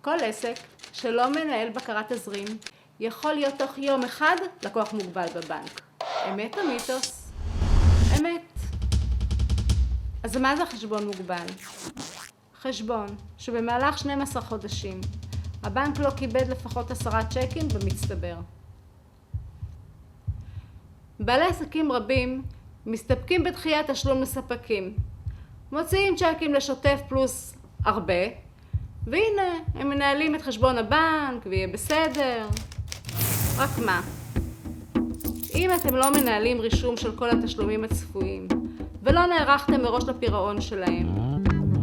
כל עסק שלא מנהל בקרת תזרים יכול להיות תוך יום אחד לקוח מוגבל בבנק. אמת או מיתוס? אמת. אז מה זה חשבון מוגבל? חשבון שבמהלך 12 חודשים הבנק לא קיבל לפחות 10 צ'קים במצטבר. בעלי עסקים רבים מסתפקים בדחיית תשלום לספקים. מוציאים צ'קים לשוטף פלוס הרבה, והנה הם מנהלים את חשבון הבנק ויהיה בסדר. רק מה? אם אתם לא מנהלים רישום של כל התשלומים הצפויים ולא נערכתם מראש לפירעון שלהם,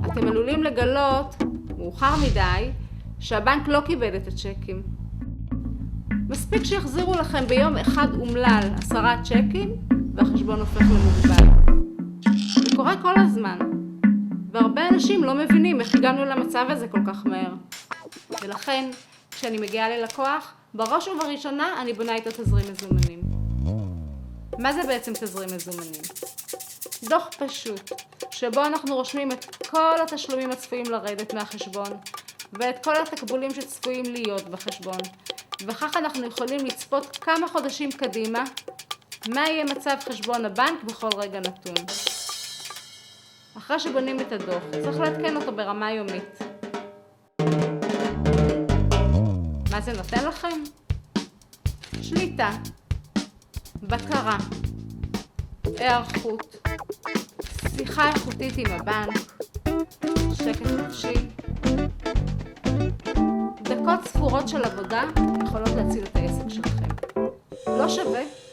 אתם עלולים לגלות מאוחר מדי שהבנק לא קיבל את הצ'קים. מספיק שיחזירו לכם ביום אחד אומלל 10 צ'קים והחשבון הופך למוגבל. זה קורה כל הזמן, והרבה אנשים לא מבינים איך הגענו למצב הזה כל כך מהר. ולכן, כשאני מגיעה ללקוח, בראש ובראשונה אני בונה איתו תזרים מזומנים. מה זה בעצם תזרים מזומנים? דוח פשוט, שבו אנחנו רושמים את כל התשלומים הצפויים לרדת מהחשבון, ואת כל התקבולים שצפויים להיות בחשבון. וכך אנחנו יכולים לצפות כמה חודשים קדימה, מה יהיה מצב חשבון הבנק בכל רגע נתון. אחרי שבונים את הדוח, צריך לעדכן אותו ברמה יומית. מה זה נותן לכם? שליטה, בקרה, היערכות, שיחה איכותית עם הבנק, שקט חופשי. דקות ספורות של עבודה יכולות להציל את העסק שלכם. לא שווה?